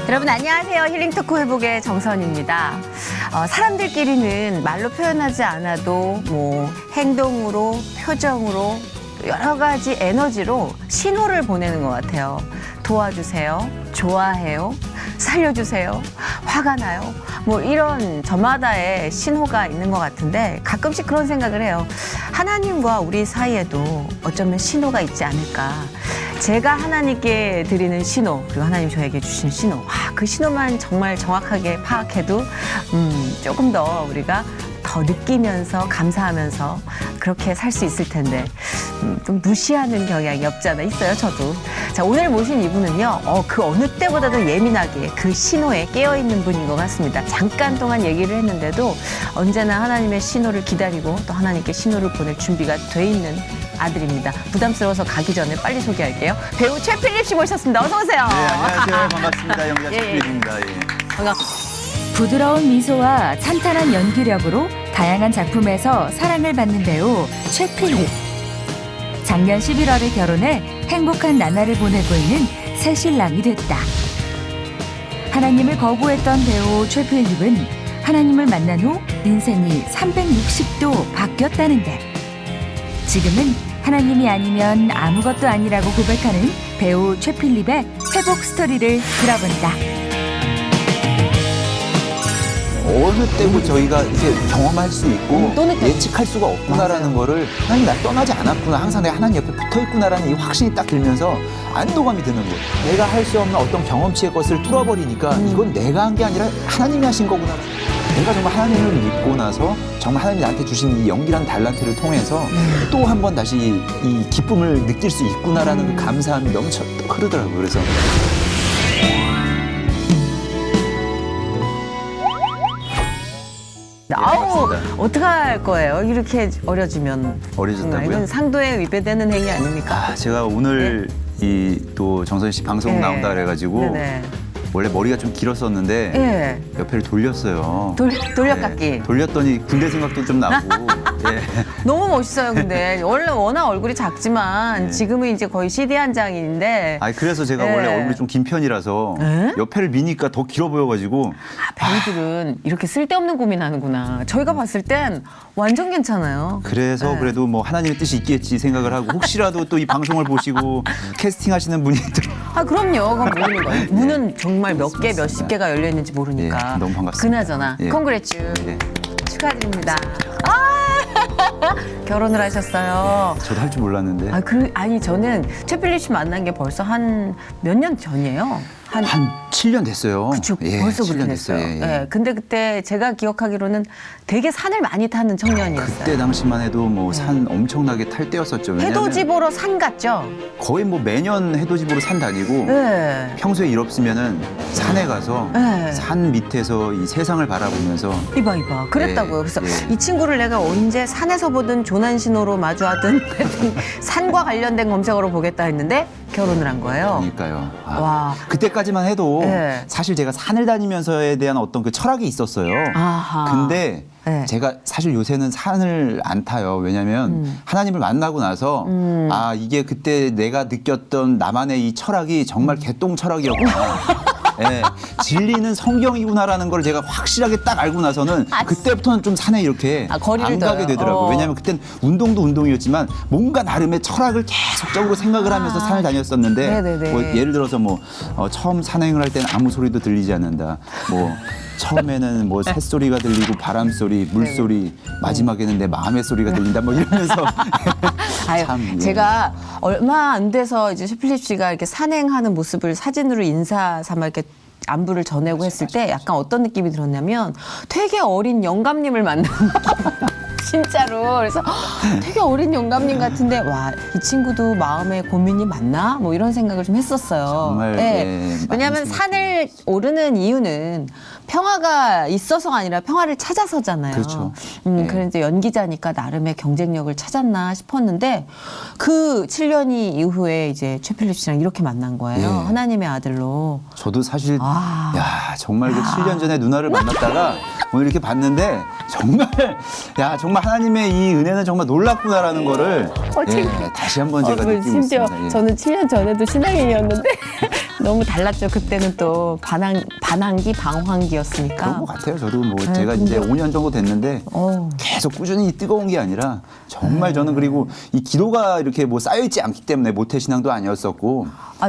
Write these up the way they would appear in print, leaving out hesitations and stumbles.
여러분 안녕하세요. 힐링토크 회복의 정선입니다. 사람들끼리는 말로 표현하지 않아도 뭐 행동으로, 표정으로 여러 가지 에너지로 신호를 보내는 것 같아요. 도와주세요. 좋아해요. 살려주세요. 화가 나요. 뭐 이런 저마다의 신호가 있는 것 같은데 가끔씩 그런 생각을 해요. 하나님과 우리 사이에도 어쩌면 신호가 있지 않을까. 제가 하나님께 드리는 신호, 그리고 하나님 저에게 주신 신호. 그 신호만 정말 정확하게 파악해도 조금 더 우리가 더 느끼면서 감사하면서 그렇게 살 수 있을 텐데 좀 무시하는 경향이 없지 않아 있어요, 저도. 자, 오늘 모신 이분은요, 그 어느 때보다도 예민하게 그 신호에 깨어있는 분인 것 같습니다. 잠깐 동안 얘기를 했는데도 언제나 하나님의 신호를 기다리고 또 하나님께 신호를 보낼 준비가 돼 있는 아들입니다. 부담스러워서 가기 전에 빨리 소개할게요. 배우 최필립 씨 모셨습니다. 어서 오세요. 네, 안녕하세요. 반갑습니다. 연기자 최필립입니다. 예. 반갑습니다. 부드러운 미소와 탄탄한 연기력으로 다양한 작품에서 사랑을 받는 배우 최필립. 작년 11월에 결혼해 행복한 나날을 보내고 있는 새 신랑이 됐다. 하나님을 거부했던 배우 최필립은 하나님을 만난 후 인생이 360도 바뀌었다는데 지금은 하나님이 아니면 아무것도 아니라고 고백하는 배우 최필립의 회복 스토리를 들어본다. 어느 때고 저희가 이제 경험할 수 있고 예측할 수가 없구나라는 거를 하나님 날 떠나지 않았구나. 항상 내가 하나님 옆에 붙어 있구나라는 이 확신이 딱 들면서 안도감이 드는 거예요. 내가 할 수 없는 어떤 경험치의 것을 뚫어버리니까 이건 내가 한 게 아니라 하나님이 하신 거구나. 내가 정말 하나님을 믿고 나서 정말 하나님이 나한테 주신 이 연기라는 달란트를 통해서 또 한 번 다시 이 기쁨을 느낄 수 있구나라는 그 감사함이 넘쳐 흐르더라고요. 그래서 아우, 어떡할 거예요? 이렇게 어려지면. 어려졌다고요? 이건 상도에 위배되는 행위 아닙니까? 제가 오늘 이 또 정선 씨 방송 나온다 그래가지고 네네. 원래 머리가 좀 길었었는데 예. 옆에를 돌렸어요. 돌려깎기. 네, 돌렸더니 군대 생각도 좀 나고. 네. 너무 멋있어요, 근데. 원래 워낙 얼굴이 작지만 네. 지금은 이제 거의 CD 한 장인데. 그래서 제가 네. 원래 얼굴이 좀 긴 편이라서 네? 옆에를 미니까 더 길어 보여가지고. 배우들은 이렇게 쓸데없는 고민하는구나. 저희가 봤을 땐 완전 괜찮아요. 그래서 네. 그래도 뭐 하나님의 뜻이 있겠지 생각을 하고 혹시라도 또 이 방송을 보시고 캐스팅하시는 분이 그럼요. 그건 모르는 거예요. 문은 정말 몇 개, 몇십 개가 열려 있는지 모르니까. 예, 너무 반갑습니다. 그나저나, 예. 콩그레츄. 네. 축하드립니다. 결혼을 하셨어요. 저도 할 줄 몰랐는데. 아니, 저는 최필립 씨 만난 게 벌써 한 몇 년 전이에요. 한 7년 됐어요. 그쵸. 예, 벌써 7년 그렇게 됐어요. 됐어요. 예, 예. 근데 그때 제가 기억하기로는 되게 산을 많이 타는 청년이었어요. 그때 당시만 해도 뭐 산 엄청나게 탈 때였었죠. 왜냐면 해돋이 보러 산 갔죠? 거의 뭐 매년 해돋이 보러 산 다니고 네. 평소에 일 없으면은 산에 가서 네. 산 밑에서 이 세상을 바라보면서 이봐. 그랬다고요. 그래서 이 친구를 내가 언제 산에서 보든 조난신호로 마주하든 산과 관련된 검색어로 보겠다 했는데 결혼을 한 거예요. 그러니까요. 와. 그때까지만 해도 네. 사실 제가 산을 다니면서에 대한 어떤 그 철학이 있었어요. 아하. 근데 네. 제가 사실 요새는 산을 안 타요. 왜냐면 하나님을 만나고 나서 이게 그때 내가 느꼈던 나만의 이 철학이 정말 개똥 철학이었구나. 예, 진리는 성경이구나라는 걸 제가 확실하게 딱 알고 나서는 그때부터는 좀 산에 이렇게 거리를 안 가게 둬요. 되더라고요. 왜냐하면 그땐 운동도 운동이었지만 뭔가 나름의 철학을 계속적으로 생각을 하면서 산을 다녔었는데 네네네. 뭐 예를 들어서 뭐 처음 산행을 할 때는 아무 소리도 들리지 않는다. 뭐 처음에는 뭐 새소리가 들리고 바람소리, 물소리, 마지막에는 내 마음의 소리가 들린다 뭐 이러면서 참, 예. 제가 얼마 안 돼서 이제 최필립 씨가 이렇게 산행하는 모습을 사진으로 인사 삼아 이렇게 안부를 전하고 했을 때 약간 어떤 느낌이 들었냐면 되게 어린 영감님을 만난 진짜로. 그래서 되게 어린 영감님 같은데 와, 이 친구도 마음에 고민이 많나? 뭐 이런 생각을 좀 했었어요. 정말, 예, 왜냐하면 산을 오르는 이유는 평화가 있어서가 아니라 평화를 찾아서잖아요. 그렇죠. 그런데 연기자니까 나름의 경쟁력을 찾았나 싶었는데 그 7년이 이후에 이제 최필립 씨랑 이렇게 만난 거예요. 예. 하나님의 아들로. 저도 사실 야 정말 그 7년 전에 누나를 만났다가 오늘 이렇게 봤는데 정말 하나님의 이 은혜는 정말 놀랍구나라는 거를 다시 한번 제가 느끼고 심지어 있습니다. 예. 저는 7년 전에도 신앙인이었는데 너무 달랐죠. 그때는 또 반항기, 방황기였으니까. 그런 것 같아요. 저도 뭐 제가 이제 5년 정도 됐는데 계속 꾸준히 뜨거운 게 아니라 정말 저는 그리고 이 기도가 이렇게 뭐 쌓여있지 않기 때문에 모태신앙도 아니었었고.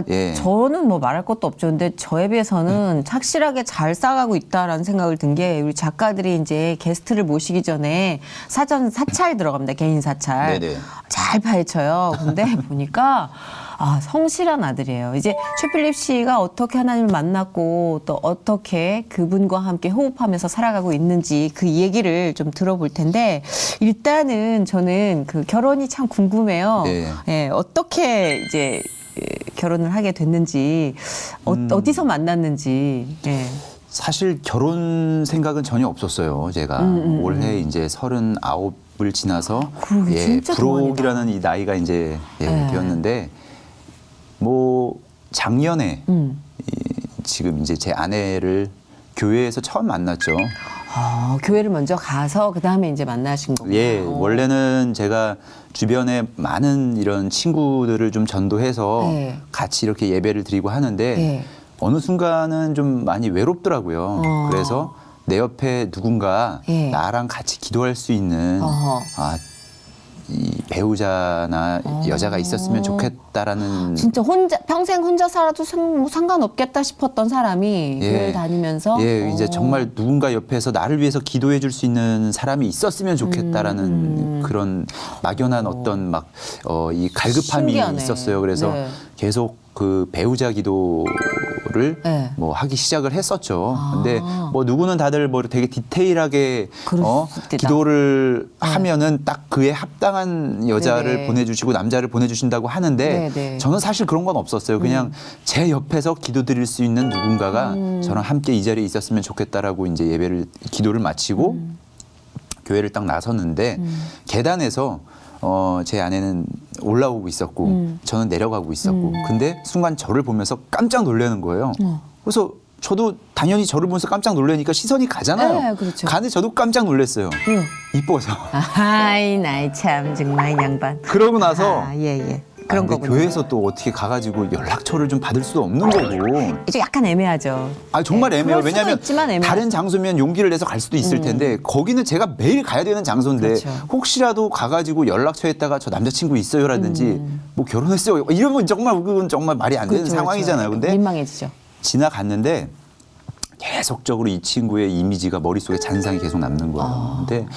예. 저는 뭐 말할 것도 없죠. 근데 저에 비해서는 착실하게 잘 쌓아가고 있다라는 생각을 든 게 우리 작가들이 이제 게스트를 모시기 전에 사전 사찰 들어갑니다. 개인 사찰. 네네. 잘 파헤쳐요. 근데 보니까 성실한 아들이에요. 이제 최필립 씨가 어떻게 하나님을 만났고 또 어떻게 그분과 함께 호흡하면서 살아가고 있는지 그 얘기를 좀 들어볼 텐데 일단은 저는 그 결혼이 참 궁금해요. 네. 예, 어떻게 이제 결혼을 하게 됐는지 어디서 만났는지. 예. 사실 결혼 생각은 전혀 없었어요. 제가 올해 이제 39을 지나서 그러게, 진짜 불혹이라는 이 나이가 이제 되었는데 뭐 작년에 지금 이제 제 아내를 교회에서 처음 만났죠. 교회를 먼저 가서 그 다음에 이제 만나신 거구나. 예, 원래는 제가 주변에 많은 이런 친구들을 좀 전도해서 네. 같이 이렇게 예배를 드리고 하는데 네. 어느 순간은 좀 많이 외롭더라고요. 그래서 내 옆에 누군가 예. 나랑 같이 기도할 수 있는 이 배우자나 여자가 있었으면 좋겠다라는. 진짜 평생 혼자 살아도 뭐 상관없겠다 싶었던 사람이 교회를 다니면서. 예, 이제 정말 누군가 옆에서 나를 위해서 기도해 줄 수 있는 사람이 있었으면 좋겠다라는 그런 막연한 어떤 이 갈급함이 신기하네. 있었어요. 그래서 네. 계속 그 배우자 기도를 네. 뭐 하기 시작을 했었죠. 근데 뭐 누구는 다들 뭐 되게 디테일하게 기도를 하면은 딱 그에 합당한 여자를 네네. 보내주시고 남자를 보내주신다고 하는데 네네. 저는 사실 그런 건 없었어요. 그냥 제 옆에서 기도드릴 수 있는 누군가가 저랑 함께 이 자리에 있었으면 좋겠다라고 이제 기도를 마치고 교회를 딱 나섰는데 계단에서 제 아내는 올라오고 있었고 저는 내려가고 있었고 근데 순간 저를 보면서 깜짝 놀라는 거예요. 그래서 저도 당연히 저를 보면서 깜짝 놀라니까 시선이 가잖아요. 네, 그렇죠. 가는데 저도 깜짝 놀랐어요. 이뻐서. 아이 나이 참 정말 이 양반. 그러고 나서 예. 그런 근데 거군요. 교회에서 또 어떻게 가가지고 연락처를 좀 받을 수도 없는 거고. 이제 약간 애매하죠. 정말 네, 애매해요. 그럴 수도 왜냐하면 있지만 애매하죠. 다른 장소면 용기를 내서 갈 수도 있을 텐데 거기는 제가 매일 가야 되는 장소인데 그렇죠. 혹시라도 가가지고 연락처에다가 저 남자친구 있어요라든지 뭐 결혼했어요 이러면 그건 정말 말이 안 되는 그렇죠, 상황이잖아요. 그렇죠. 근데 민망해지죠. 지나갔는데 계속적으로 이 친구의 이미지가 머릿속에 잔상이 계속 남는 거예요. 근데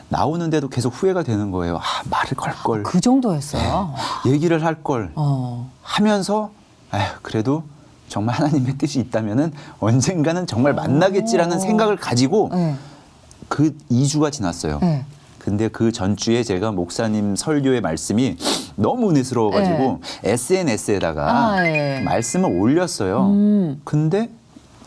나오는데도 계속 후회가 되는 거예요. 말을 걸 걸. 그 정도였어요. 얘기를 할 걸. 하면서 그래도 정말 하나님의 뜻이 있다면은 언젠가는 정말 만나겠지라는 생각을 가지고 네. 그 2주가 지났어요. 네. 근데 그 전주에 제가 목사님 설교의 말씀이 너무 은혜스러워가지고 SNS에다가 예. 말씀을 올렸어요. 근데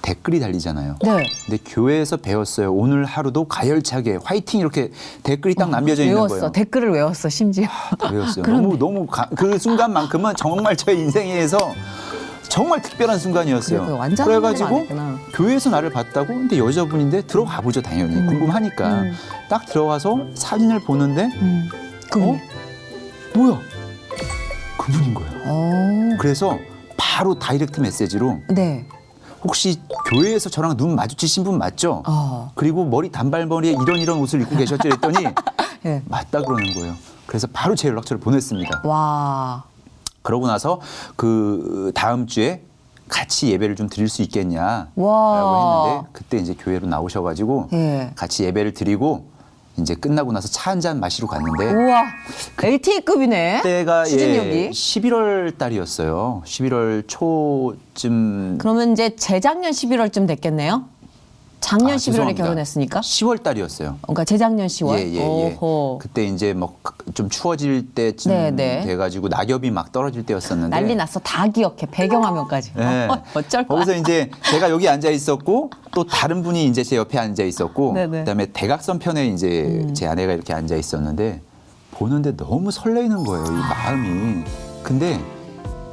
댓글이 달리잖아요. 네. 근데 교회에서 배웠어요. 오늘 하루도 가열차게 화이팅 이렇게 댓글이 딱 남겨져 있는 외웠어. 거예요. 댓글을 외웠어 심지어. 배웠어요. 너무 그 순간만큼은 정말 제 인생에서 정말 특별한 순간이었어요. 그래, 완전 그래가지고 했구나. 교회에서 나를 봤다고 근데 여자분인데 들어가 보죠 당연히 궁금하니까 딱 들어가서 사진을 보는데 그분이? 뭐야 그분인 거예요. 그래서 바로 다이렉트 메시지로 네. 혹시 교회에서 저랑 눈 마주치신 분 맞죠? 그리고 머리 단발머리에 이런 옷을 입고 계셨죠? 했더니 네. 맞다 그러는 거예요. 그래서 바로 제 연락처를 보냈습니다. 와. 그러고 나서 그 다음 주에 같이 예배를 좀 드릴 수 있겠냐라고 와. 했는데 그때 이제 교회로 나오셔가지고 예. 같이 예배를 드리고 이제 끝나고 나서 차 한 잔 마시러 갔는데 우와. LTE급이네. 그때가 추진력이. 11월 달이었어요. 11월 초쯤. 그러면 이제 재작년 11월쯤 됐겠네요. 작년 11월에 죄송합니다. 결혼했으니까. 10월 달이었어요. 그러니까 재작년 10월. 예. 오호. 그때 이제 뭐 좀 추워질 때쯤 네. 돼가지고 낙엽이 막 떨어질 때였었는데. 난리 났어. 다 기억해. 배경화면까지. 네. 어쩔 거야. 거기서 이제 제가 여기 앉아 있었고 또 다른 분이 이제 제 옆에 앉아 있었고 네네. 그다음에 대각선 편에 이제 제 아내가 이렇게 앉아 있었는데 보는데 너무 설레이는 거예요. 이 마음이. 근데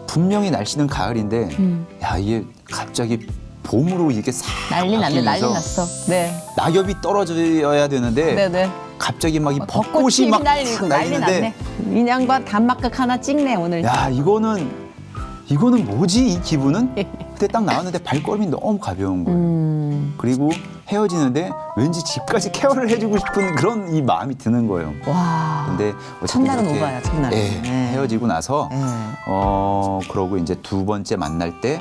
분명히 날씨는 가을인데 야 이게 갑자기 봄으로 이렇게 싹 난리 났네. 난리 바뀌면서 났어. 네. 낙엽이 떨어져야 되는데 네네. 갑자기 막 이 벚꽃이 벚꽃이 막 날리고 난리 났네. 날리는데 인양반 단막극 하나 찍네 오늘. 야 이거는 이거는 뭐지 이 기분은? 그때 딱 나왔는데 발걸음이 너무 가벼운 거예요. 그리고 헤어지는데 왠지 집까지 케어를 해주고 싶은 그런 이 마음이 드는 거예요. 와. 근데 어쨌든 첫날은 그렇게, 오바야, 첫날은. 예, 네. 헤어지고 나서 네. 그러고 이제 두 번째 만날 때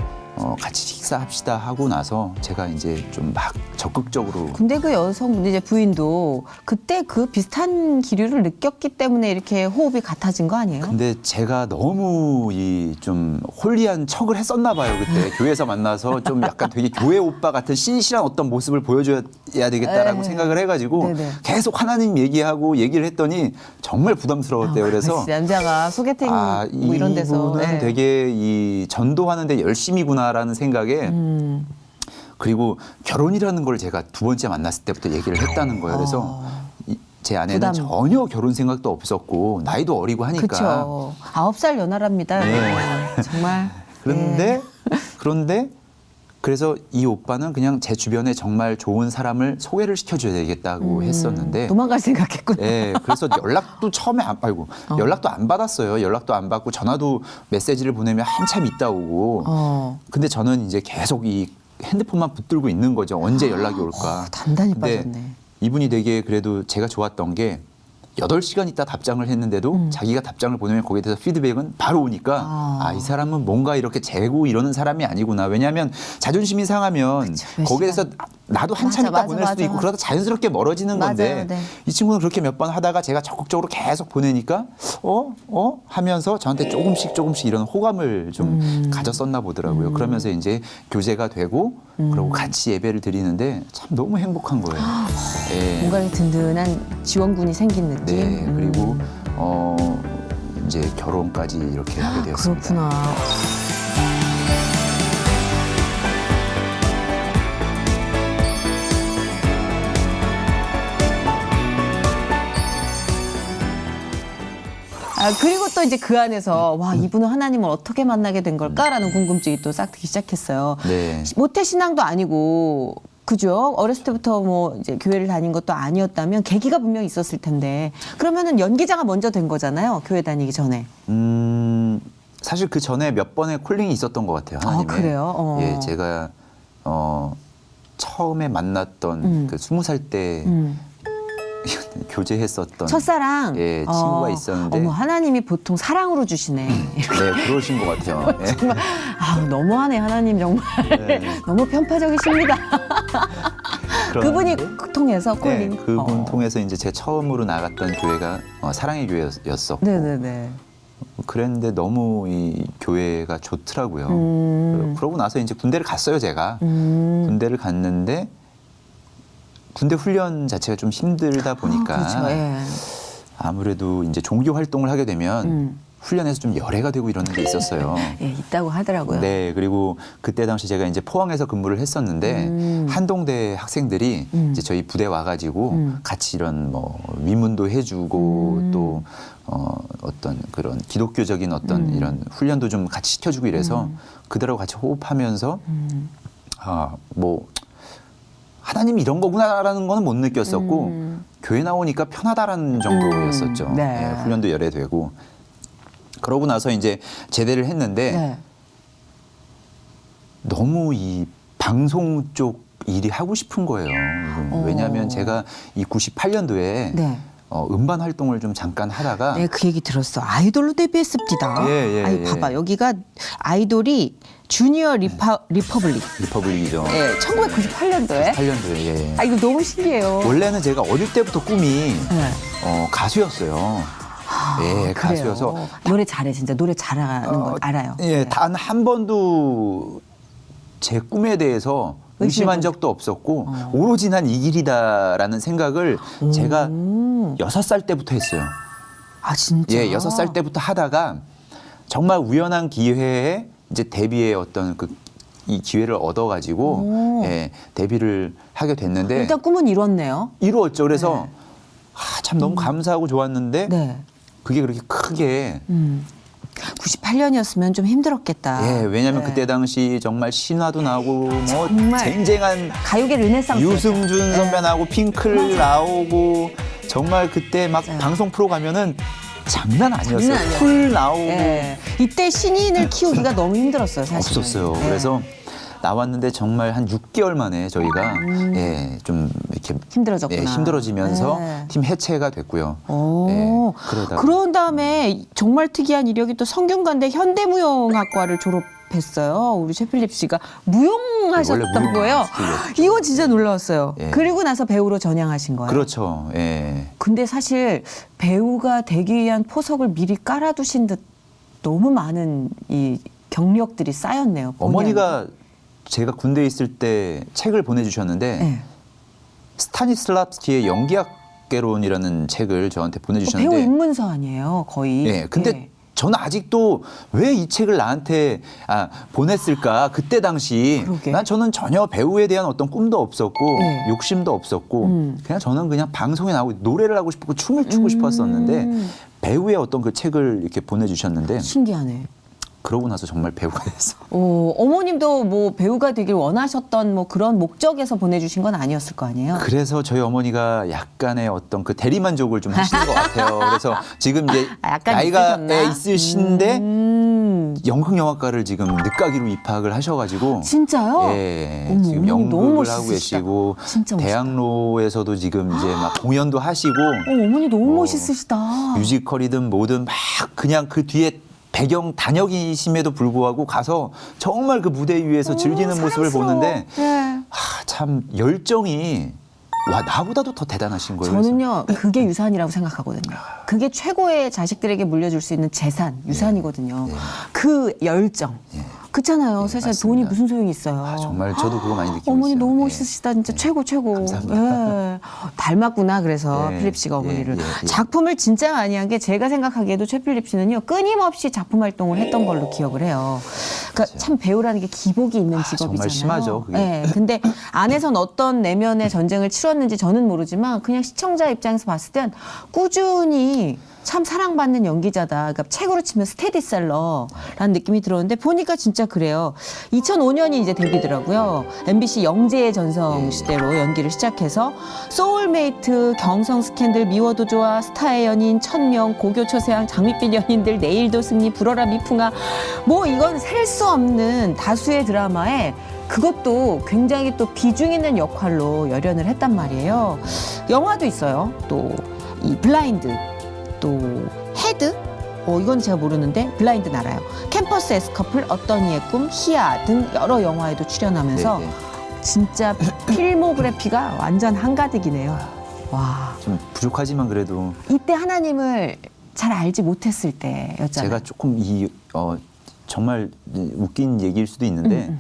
같이 식사합시다 하고 나서 제가 이제 좀 막 적극적으로 근데 그 여성분 이제 부인도 그때 그 비슷한 기류를 느꼈기 때문에 이렇게 호흡이 같아진 거 아니에요? 근데 제가 너무 이 좀 홀리한 척을 했었나 봐요 그때 교회에서 만나서 좀 약간 되게 교회 오빠 같은 신실한 어떤 모습을 보여줘야 되겠다라고 네. 생각을 해가지고 네네. 계속 하나님 얘기하고 얘기를 했더니 정말 부담스러웠대요. 그래서 그치, 남자가 소개팅 뭐 이런 데서 이분은 네. 되게 이 전도하는데 열심이구나라는 생각에 그리고 결혼이라는 걸 제가 두 번째 만났을 때부터 얘기를 했다는 거예요. 그래서 제 아내는 부담. 전혀 결혼 생각도 없었고 나이도 어리고 하니까. 그렇죠. 9살 연하랍니다. 네. 정말. 그런데 그래서 이 오빠는 그냥 제 주변에 정말 좋은 사람을 소개를 시켜줘야 되겠다고 했었는데. 도망갈 생각했구나. 네, 그래서 연락도 처음에 연락도 안 받았어요. 연락도 안 받고 전화도 메시지를 보내면 한참 있다 오고. 근데 저는 이제 계속 이 핸드폰만 붙들고 있는 거죠. 언제 연락이 올까. 단단히 근데 빠졌네. 이분이 되게 그래도 제가 좋았던 게 8시간 있다 답장을 했는데도 자기가 답장을 보내면 거기에 대해서 피드백은 바로 오니까 이 사람은 뭔가 이렇게 재고 이러는 사람이 아니구나. 왜냐하면 자존심이 상하면 그쵸, 몇 거기에 시간. 대해서 나도 한참 맞아, 있다 보낼 수도 맞아. 있고 그러다 자연스럽게 멀어지는 건데 맞아요, 네. 이 친구는 그렇게 몇 번 하다가 제가 적극적으로 계속 보내니까 하면서 저한테 조금씩 이런 호감을 좀 가졌었나 보더라고요. 그러면서 이제 교제가 되고 그리고 같이 예배를 드리는데 참 너무 행복한 거예요. 예. 뭔가 이렇게 든든한 지원군이 생긴 느낌. 네, 그리고 이제 결혼까지 이렇게 하게 되었습니다. 그렇구나. 그리고 또 이제 그 안에서 와 이분은 하나님을 어떻게 만나게 된 걸까라는 궁금증이 또 싹트기 시작했어요. 네. 모태 신앙도 아니고 그죠? 어렸을 때부터 뭐 이제 교회를 다닌 것도 아니었다면 계기가 분명히 있었을 텐데 그러면은 연기자가 먼저 된 거잖아요. 교회 다니기 전에. 사실 그 전에 몇 번의 콜링이 있었던 것 같아요. 하나님의. 그래요? 예, 제가 처음에 만났던 그 20살 때 교제했었던 첫사랑. 예, 친구가 있었는데 어머 하나님이 보통 사랑으로 주시네. 네, 그러신 것 같아요. 예. 정말 너무하네 하나님 정말. 네. 너무 편파적이십니다. 그분이 그런데 통해서 네, 콜링. 그분 통해서 이제 제 처음으로 나갔던 교회가 사랑의 교회였었고 네네네. 그랬는데 너무 이 교회가 좋더라고요. 그러고 나서 이제 군대를 갔어요, 제가. 군대를 갔는데 군대 훈련 자체가 좀 힘들다 보니까 그렇죠. 예. 아무래도 이제 종교 활동을 하게 되면 훈련에서 좀 열애가 되고 이런 게 있었어요. 예, 있다고 하더라고요. 네, 그리고 그때 당시 제가 이제 포항에서 근무를 했었는데 한동대 학생들이 이제 저희 부대 와가지고 같이 이런 뭐 위문도 해주고 또 어떤 그런 기독교적인 어떤 이런 훈련도 좀 같이 시켜주고 이래서 그들하고 같이 호흡하면서 뭐 하나님이 이런 거구나라는 거는 못 느꼈었고 교회 나오니까 편하다라는 정도였었죠. 네. 예, 훈련도 열애되고 그러고 나서 이제 제대를 했는데 네. 너무 이 방송 쪽 일이 하고 싶은 거예요. 왜냐하면 제가 이 98년도에 네. 음반 활동을 좀 잠깐 하다가 네, 그 얘기 들었어. 아이돌로 데뷔했습니다. 예. 봐봐. 여기가 아이돌이 주니어 리퍼블릭. 리퍼블릭이죠. 예, 1998년도에. 98년도에. 예. 이거 너무 신기해요. 원래는 제가 어릴 때부터 꿈이 네. 가수였어요. 예, 그래요. 가수여서 노래 잘해, 진짜. 노래 잘하는 거 알아요. 예, 네. 단 한 번도 제 꿈에 대해서 의심한 의심해본 적도 없었고 오로지 난 이 길이다라는 생각을 제가 6살 때부터 했어요. 아, 진짜? 예, 6살 때부터 하다가 정말 우연한 기회에 이제 데뷔의 어떤 이 기회를 얻어가지고 예, 데뷔를 하게 됐는데 일단 꿈은 이뤘네요. 이루었죠. 그래서 참 너무 감사하고 좋았는데 네. 그게 그렇게 크게 98년이었으면 좀 힘들었겠다. 예, 왜냐하면 네. 그때 당시 정말 신화도 나오고 뭐 정말 쟁쟁한 가요계 르네상스. 유승준 선배 나오고 핑클 나오고 정말 그때 막 맞아요. 방송 프로 가면은 장난 아니었어요. 장난 아니에요. 풀 나오고 예. 이때 신인을 키우기가 너무 힘들었어요, 사실. 없었어요. 그래서 나왔는데 정말 한 6개월 만에 저희가 예, 좀 이렇게 힘들어졌구나. 예, 힘들어지면서 네. 팀 해체가 됐고요. 오. 예, 그러다가 그런 다음에 정말 특이한 이력이 또 성균관대 현대무용학과를 졸업했어요. 우리 최필립 씨가 무용하셨던 원래 무용 거예요. 스킬이었죠. 이건 진짜 놀라웠어요. 예. 그리고 나서 배우로 전향하신 거예요. 그렇죠. 예. 근데 사실 배우가 되기 위한 포석을 미리 깔아두신 듯 너무 많은 이 경력들이 쌓였네요. 본의 어머니가 제가 군대에 있을 때 책을 보내주셨는데 아니게. 네. 스타니슬랍스키의 연기학개론이라는 책을 저한테 보내주셨는데 배우 입문서 아니에요, 거의. 예, 근데 예. 저는 아직도 왜 이 책을 나한테 보냈을까? 그때 당시 그러게. 저는 전혀 배우에 대한 어떤 꿈도 없었고 네. 욕심도 없었고 저는 그냥 방송에 나오고 노래를 하고 싶고 춤을 추고 싶었었는데 배우의 어떤 그 책을 이렇게 보내주셨는데 신기하네. 그러고 나서 정말 배우가 됐어. 어머님도 뭐 배우가 되길 원하셨던 뭐 그런 목적에서 보내주신 건 아니었을 거 아니에요? 그래서 저희 어머니가 약간의 어떤 그 대리만족을 좀 하시는 것 같아요. 그래서 지금 이제 약간 나이가 있으셨나? 있으신데 연극영화과를 지금 늦가기로 입학을 하셔가지고 진짜요? 예, 어머, 지금 어머님 너무 연극을 하고 멋있으시다. 계시고 진짜 멋있다. 대학로에서도 지금 이제 막 공연도 하시고 어머니 너무 뭐 멋있으시다. 뮤지컬이든 뭐든 막 그냥 그 뒤에 배경 단역이심에도 불구하고 가서 정말 그 무대 위에서 즐기는 모습을 사랑스러워. 보는데 네. 참 열정이 와 나보다도 더 대단하신 거예요. 저는요 그게 유산이라고 생각하거든요. 그게 최고의 자식들에게 물려줄 수 있는 재산, 유산이거든요. 예. 그 열정. 그렇잖아요. 예, 세상에 맞습니다. 돈이 무슨 소용이 있어요. 정말 저도 그거 많이 느끼고 어머니 있어요. 너무 예. 멋있으시다. 진짜 최고 최고. 감사합니다. 예. 닮았구나. 그래서 예, 필립 씨가 어머니를. 예, 예. 작품을 진짜 많이 한 게 제가 생각하기에도 최필립 씨는요. 끊임없이 작품 활동을 했던 걸로 기억을 해요. 그러니까 참 배우라는 게 기복이 있는 직업이잖아요. 정말 심하죠, 그게. 예. 근데 안에선 어떤 내면의 전쟁을 치렀는지 저는 모르지만 그냥 시청자 입장에서 봤을 땐 꾸준히 참 사랑받는 연기자다. 그러니까 책으로 치면 스테디셀러라는 느낌이 들었는데 보니까 진짜 그래요. 2005년이 이제 데뷔더라고요. MBC 영재의 전성 시대로 연기를 시작해서 소울메이트, 경성 스캔들, 미워도 좋아, 스타의 연인, 천명, 고교 초세왕, 장밋빛 연인들, 내일도 승리, 불어라 미풍아 뭐 이건 셀 수 없는 다수의 드라마에 그것도 굉장히 또 비중 있는 역할로 열연을 했단 말이에요. 영화도 있어요. 또 이 블라인드. 또 헤드? 이건 제가 모르는데 블라인드는 알아요. 캠퍼스 에스커플, 어떤 이의 꿈, 희야 등 여러 영화에도 출연하면서 네, 네. 진짜 필모그래피가 완전 한가득이네요. 와. 좀 부족하지만 그래도 이때 하나님을 잘 알지 못했을 때였잖아요. 제가 조금 정말 웃긴 얘기일 수도 있는데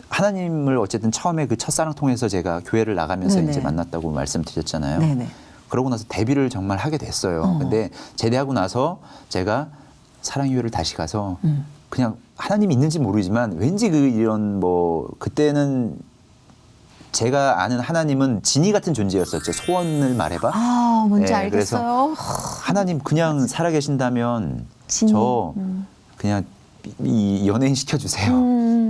하나님을 어쨌든 처음에 그 첫사랑 통해서 제가 교회를 나가면서 네네. 이제 만났다고 말씀드렸잖아요. 네네. 그러고 나서 데뷔를 정말 하게 됐어요. 근데 제대하고 나서 제가 사랑교회를 다시 가서 그냥 하나님이 있는지 모르지만 왠지 이런 그때는 제가 아는 하나님은 지니 같은 존재였었죠. 소원을 말해봐. 아, 뭔지 예, 알겠어요. 하나님 그냥 살아계신다면 지니. 저 그냥 이 연예인 시켜주세요.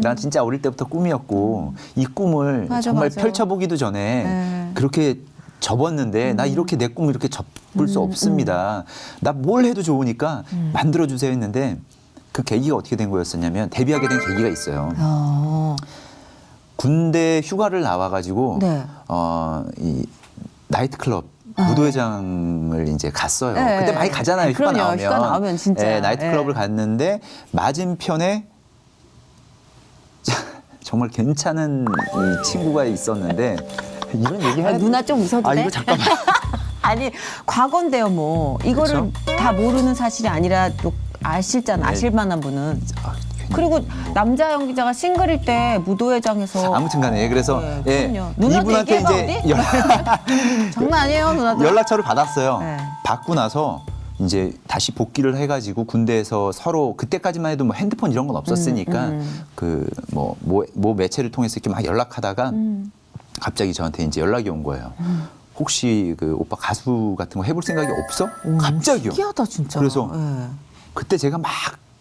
난 진짜 어릴 때부터 꿈이었고 이 꿈을 맞아, 정말 맞아. 펼쳐보기도 전에 네. 그렇게 접었는데 나 이렇게 내 꿈을 이렇게 접을 수 없습니다. 나 뭘 해도 좋으니까 만들어주세요 했는데 그 계기가 어떻게 된 거였었냐면 데뷔하게 된 계기가 있어요. 군대 휴가를 나와가지고 네. 이 나이트클럽 무도회장을 이제 갔어요. 네. 그때 많이 가잖아요. 휴가 그럼요. 나오면. 휴가 나오면 진짜. 네, 나이트클럽을 네. 갔는데 맞은편에 정말 괜찮은 이 친구가 있었는데 이런 얘기 해야 누나 좀 웃어도 돼? 이거 잠깐만. 아니 과거인데요 뭐 이거를 다 모르는 사실이 아니라 또 아실잖아. 네. 아실만한 분은. 아, 괜히. 그리고 남자 연기자가 싱글일 때 무도회장에서 아무튼간에 그래서 네, 예, 그럼요. 누나도 이분한테 얘기해봐, 이제 어디? 장난 아니에요 누나도. 연락처를 받았어요. 네. 받고 나서 이제 다시 복귀를 해가지고 군대에서 서로 그때까지만 해도 뭐 핸드폰 이런 건 없었으니까 그 뭐 매체를 통해서 이렇게 막 연락하다가 갑자기 저한테 이제 연락이 온 거예요. 혹시 그 오빠 가수 같은 거 해볼 생각이 없어? 갑자기요. 신기하다 진짜. 그래서 예. 그때 제가 막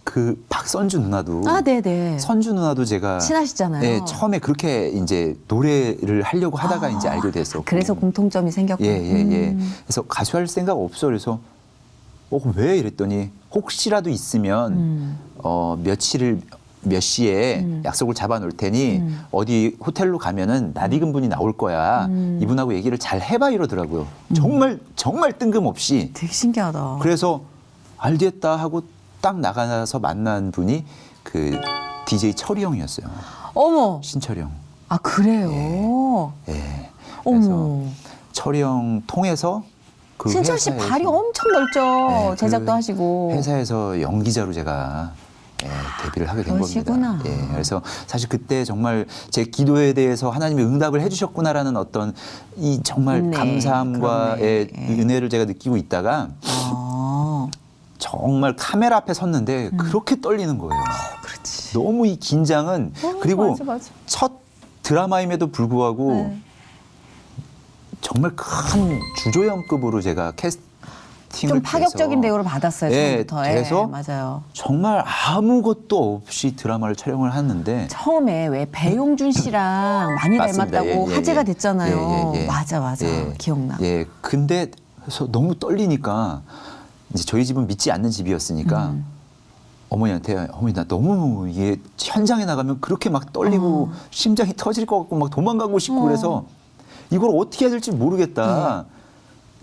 그 박선주 누나도 아 네네. 선주 누나도 제가 친하시잖아요. 예, 처음에 그렇게 이제 노래를 하려고 하다가 이제 알게 됐었고. 그래서 공통점이 생겼고. 예. 그래서 가수 할 생각 없어. 그래서 왜 이랬더니 혹시라도 있으면 며칠을 몇 시에 약속을 잡아 놓을 테니 어디 호텔로 가면은 낯익은 분이 나올 거야. 이분하고 얘기를 잘 해봐 이러더라고요. 정말 뜬금없이. 되게 신기하다. 그래서 알겠다 하고 딱 나가서 만난 분이 그 DJ 철이 형이었어요. 어머. 신철이 형. 아 그래요? 예. 그래서 어머. 철이 형 통해서 그 신철 씨 회사에서 발이 엄청 넓죠. 네, 제작도 그 하시고. 회사에서 연기자로 제가 데뷔를 하게 된 그러시구나. 겁니다. 예, 그래서 사실 그때 정말 제 기도에 대해서 하나님이 응답을 해주셨구나라는 어떤 이 정말 은혜, 감사함과 의 그렇네. 예. 은혜를 제가 느끼고 있다가 아, 정말 카메라 앞에 섰는데 그렇게 떨리는 거예요. 그렇지. 너무 이 긴장은 그리고 맞아. 첫 드라마임에도 불구하고 네. 정말 큰 주조연급으로 제가 캐스팅을 좀 파격적인 돼서 대우를 받았어요. 예, 처음부터. 돼서 맞아요. 정말 아무것도 없이 드라마를 촬영을 하는데 처음에 왜 배용준 씨랑 많이 맞습니다. 닮았다고 예, 예, 화제가 예. 됐잖아요. 예, 예, 예. 맞아. 예. 기억나. 예, 근데 그래서 너무 떨리니까 이제 저희 집은 믿지 않는 집이었으니까 어머니한테 어머니 나 너무 이게 현장에 나가면 그렇게 막 떨리고 심장이 터질 것 같고 막 도망가고 싶고 그래서 이걸 어떻게 해야 될지 모르겠다.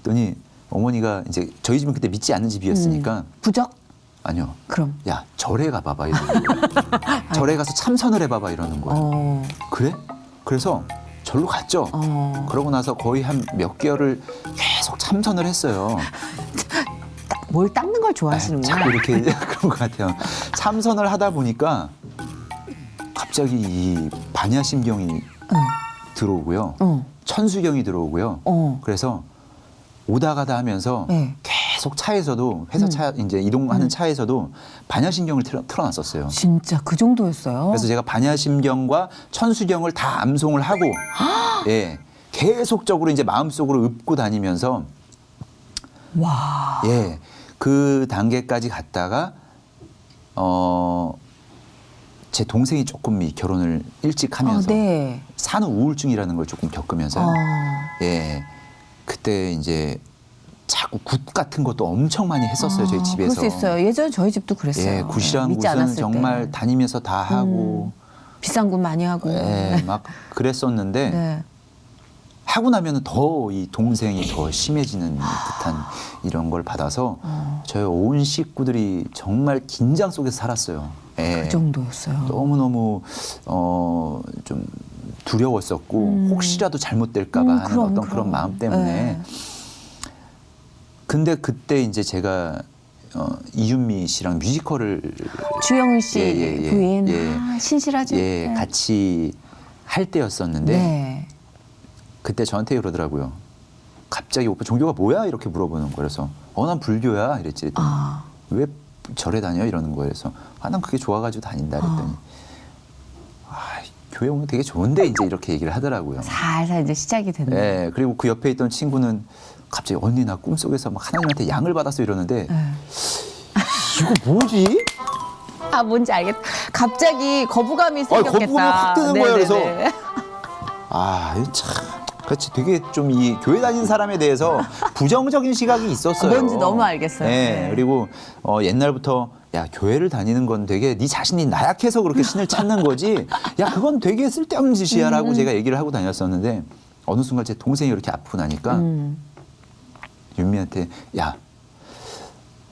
그랬더니 어머니가 이제 저희 집은 그때 믿지 않는 집이었으니까 부적? 아니요. 그럼. 야 절에 가봐봐 이러는 거예요. 절에 가서 참선을 해봐봐 이러는 거예요. 어. 그래? 그래서 절로 갔죠. 그러고 나서 거의 한 몇 개월을 계속 참선을 했어요. 뭘 닦는 걸 아, 좋아하시는구나. 자꾸 이렇게 그런 것 같아요. 참선을 하다 보니까 갑자기 이 반야심경이 들어오고요. 천수경이 들어오고요. 그래서 오다 가다 하면서 네. 계속 차에서도 회사 차 이제 이동하는 차에서도 반야심경을 틀어놨었어요. 진짜 그 정도였어요? 그래서 제가 반야심경과 천수경을 다 암송을 하고 예, 계속적으로 이제 마음속으로 읊고 다니면서 와. 예, 그 단계까지 갔다가 제 동생이 조금 이 결혼을 일찍 하면서 네. 산후 우울증이라는 걸 조금 겪으면서 예, 그때 이제 자꾸 굿 같은 것도 엄청 많이 했었어요 저희 집에서. 그럴 수 있어요. 예전에 저희 집도 그랬어요. 예, 굿이라는 믿지 곳은 않았을 정말 때. 다니면서 다 하고 비싼 굿 많이 하고. 예, 막 그랬었는데 네. 하고 나면은 더 이 동생이 더 심해지는 듯한 이런 걸 받아서 저희 온 식구들이 정말 긴장 속에서 살았어요. 예. 그 정도였어요. 너무너무 좀 두려웠었고 혹시라도 잘못될까 봐 하는 어떤 그런 마음 때문에 네. 근데 그때 이제 제가 이윤미 씨랑 뮤지컬을 주영은 씨 예, 부인 예. 신실하죠. 예, 네. 같이 할 때였었는데 네. 그때 저한테 그러더라고요. 갑자기 오빠 종교가 뭐야? 이렇게 물어보는 거예요. 그래서 난 불교야 이랬지. 그랬더니 왜 절에 다녀? 이러는 거예요. 그래서 난 그게 좋아가지고 다닌다 그랬더니 교회 오면 되게 좋은데 이제 이렇게 얘기를 하더라고요. 살살 이제 시작이 됐네. 예, 그리고 그 옆에 있던 친구는 갑자기 언니 나 꿈속에서 막 하나님한테 양을 받았어 이러는데 이거 뭐지? 아 뭔지 알겠다. 갑자기 거부감이 생겼겠다. 거부감이 확 드는 거예요. 그래서 네네네. 이거 참 그렇지 되게 좀 이 교회 다니는 사람에 대해서 부정적인 시각이 있었어요. 뭔지 너무 알겠어요. 네. 네. 그리고 옛날부터 야 교회를 다니는 건 되게 네 자신이 나약해서 그렇게 신을 찾는 거지. 야 그건 되게 쓸데없는 짓이야라고 제가 얘기를 하고 다녔었는데 어느 순간 제 동생이 이렇게 아프고 나니까 윤미한테 야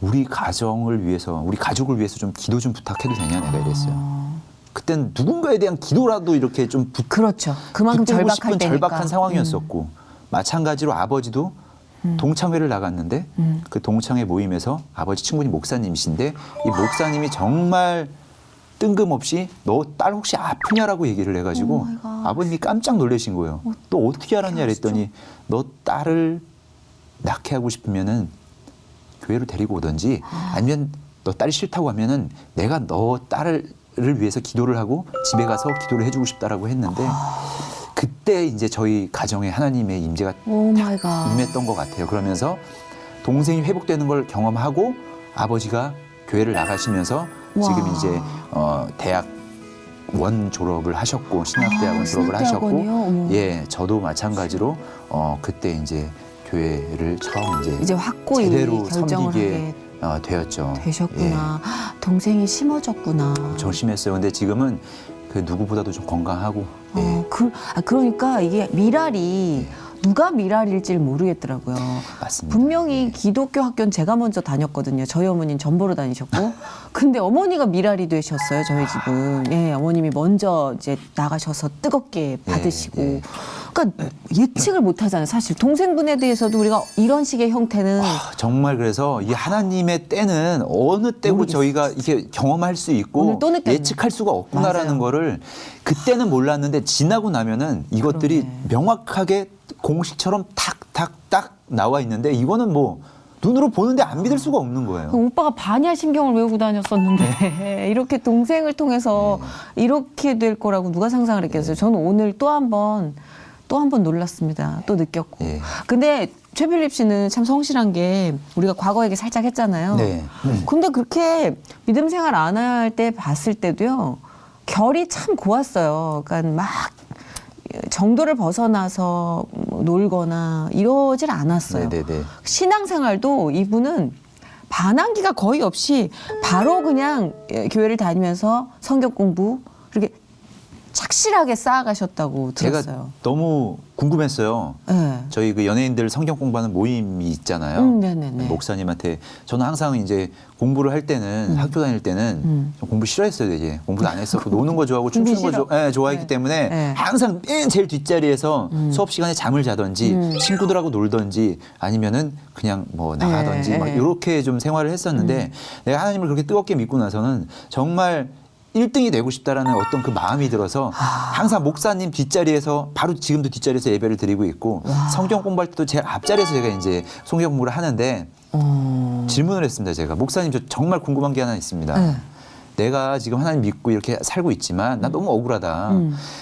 우리 가정을 위해서 우리 가족을 위해서 좀 기도 좀 부탁해도 되냐 내가 이랬어요. 그땐 누군가에 대한 기도라도 이렇게 좀 그렇죠. 그만큼 붙들고 절박할 싶은 때니까. 절박한 상황이었었고 마찬가지로 아버지도 동창회를 나갔는데 그 동창회 모임에서 아버지 친구님 목사님이신데 이 목사님이 정말 뜬금없이 너 딸 혹시 아프냐라고 얘기를 해가지고 아버님이 깜짝 놀라신 거예요. 너 어떻게 알았냐 그랬더니 너 딸을 낳게 하고 싶으면은 교회로 데리고 오든지 아니면 너 딸이 싫다고 하면은 내가 너 딸을 위해서 기도를 하고 집에 가서 기도를 해주고 싶다라고 했는데 그때 이제 저희 가정에 하나님의 임재가 오 마이 갓. 임했던 것 같아요. 그러면서 동생이 회복되는 걸 경험하고 아버지가 교회를 나가시면서 지금 이제 대학 원 졸업을 하셨고 신학대학원 졸업을 하셨고 신학대학원이요? 예 저도 마찬가지로 그때 이제 교회를 처음 이제 확고히 제대로 결정을 섬기게 하게 되었죠. 되셨구나. 동생이 심어졌구나. 조심했어요. 근데 지금은 그 누구보다도 좀 건강하고. 그러니까 이게 미랄이 누가 미랄일지를 모르겠더라고요. 맞습니다. 분명히 기독교 학교는 제가 먼저 다녔거든요. 저희 어머니는 전보로 다니셨고. 근데 어머니가 미랄이 되셨어요, 저희 집은. 예, 어머님이 먼저 이제 나가셔서 뜨겁게 받으시고. 그러니까 예측을 못 하잖아요. 사실 동생분에 대해서도 우리가 이런 식의 형태는 정말 그래서 이 하나님의 때는 어느 때고 모르겠어요. 저희가 이게 경험할 수 오늘 있고 또 느꼈네. 예측할 수가 없구나라는 맞아요. 거를 그때는 몰랐는데 지나고 나면은 이것들이 그러네. 명확하게 공식처럼 탁탁탁 나와 있는데 이거는 뭐 눈으로 보는데 안 믿을 수가 없는 거예요. 오빠가 반야 신경을 외우고 다녔었는데 이렇게 동생을 통해서 이렇게 될 거라고 누가 상상을 했겠어요. 저는 오늘 또 한 번 놀랐습니다. 또 느꼈고. 예. 근데 최필립 씨는 참 성실한 게 우리가 과거 얘기 살짝 했잖아요. 네. 근데 그렇게 믿음 생활 안 할 때 봤을 때도요. 결이 참 고왔어요. 그러니까 막 정도를 벗어나서 뭐 놀거나 이러질 않았어요. 네네네. 신앙생활도 이분은 반항기가 거의 없이 바로 그냥 교회를 다니면서 성경 공부 이렇게 착실하게 쌓아가셨다고 제가 들었어요. 너무 궁금했어요. 네. 저희 그 연예인들 성경 공부하는 모임이 있잖아요. 네네네. 목사님한테 저는 항상 이제 공부를 할 때는 학교 다닐 때는 좀 공부 싫어했어요. 이제 공부도 안 했었고 노는 거 좋아하고 공부 춤추는 거 싫어. 좋아했기 네. 때문에 네. 항상 맨 제일 뒷자리에서 수업 시간에 잠을 자든지 친구들하고 놀든지 아니면은 그냥 뭐 나가든지 네. 막 이렇게 좀 생활을 했었는데 내가 하나님을 그렇게 뜨겁게 믿고 나서는 정말 1등이 되고 싶다라는 어떤 그 마음이 들어서 항상 목사님 뒷자리에서 바로 지금도 뒷자리에서 예배를 드리고 있고 성경 공부할 때도 제일 앞자리에서 제가 이제 성경 공부를 하는데 질문을 했습니다. 제가 목사님 저 정말 궁금한 게 하나 있습니다. 네. 내가 지금 하나님 믿고 이렇게 살고 있지만 나 너무 억울하다.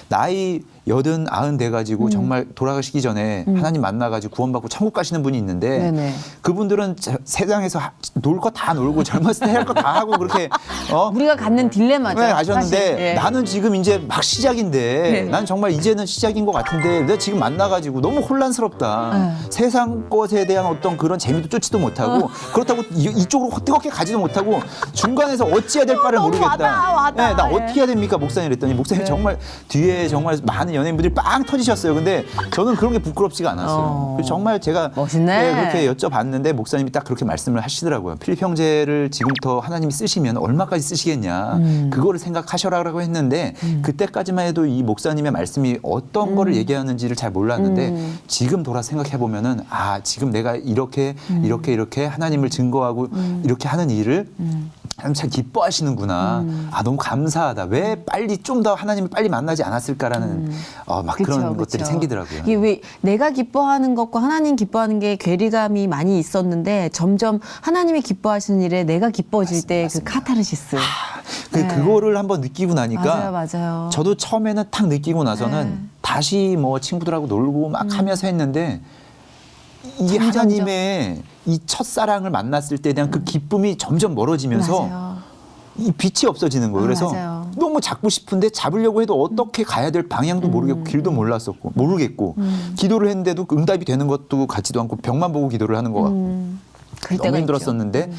나이 80, 90 돼가지고 정말 돌아가시기 전에 하나님 만나가지고 구원받고 천국 가시는 분이 있는데 네네. 그분들은 세상에서 놀 거 다 놀고 젊었을 때 할 거 다 하고 그렇게 우리가 갖는 딜레마죠. 네, 아셨는데 사실. 예. 나는 지금 이제 막 시작인데 네. 난 정말 이제는 시작인 것 같은데 내가 지금 만나가지고 너무 혼란스럽다. 세상 것에 대한 어떤 그런 재미도 쫓지도 못하고 그렇다고 이쪽으로 뜨겁게 가지도 못하고 중간에서 어찌해야 될 바를 너무 모르겠다. 와닿아. 네, 나 예. 어떻게 해야 됩니까 목사님 그랬더니 목사님 정말 뒤에 정말 많은 연예인분들이 빵 터지셨어요. 근데 저는 그런 게 부끄럽지가 않았어요. 그래서 정말 제가 멋있네. 그렇게 여쭤봤는데 목사님이 딱 그렇게 말씀을 하시더라고요. 필립 형제를 지금부터 하나님이 쓰시면 얼마까지 쓰시겠냐. 그거를 생각하셔라라고 했는데 그때까지만 해도 이 목사님의 말씀이 어떤 거를 얘기하는지를 잘 몰랐는데 지금 돌아 생각해 보면은 아 지금 내가 이렇게 하나님을 증거하고 이렇게 하는 일을 하나님 참 기뻐하시는구나. 아 너무 감사하다. 왜 빨리 좀 더 하나님을 빨리 만나지 않았을까라는 막 그런 것들이 생기더라고요. 이게 왜 내가 기뻐하는 것과 하나님 기뻐하는 게 괴리감이 많이 있었는데 점점 하나님이 기뻐하시는 일에 내가 기뻐질 때 그 카타르시스. 그거를 한번 느끼고 나니까 맞아요. 저도 처음에는 탁 느끼고 나서는 다시 뭐 친구들하고 놀고 막 하면서 했는데 이 하나님의 이 첫사랑을 만났을 때에 대한 그 기쁨이 점점 멀어지면서 맞아요. 이 빛이 없어지는 거예요. 그래서 맞아요. 너무 잡고 싶은데 잡으려고 해도 어떻게 가야 될 방향도 모르겠고 길도 모르겠고 기도를 했는데도 응답이 되는 것도 같지도 않고 벽만 보고 기도를 하는 것 같고 그럴 너무 때가 힘들었었는데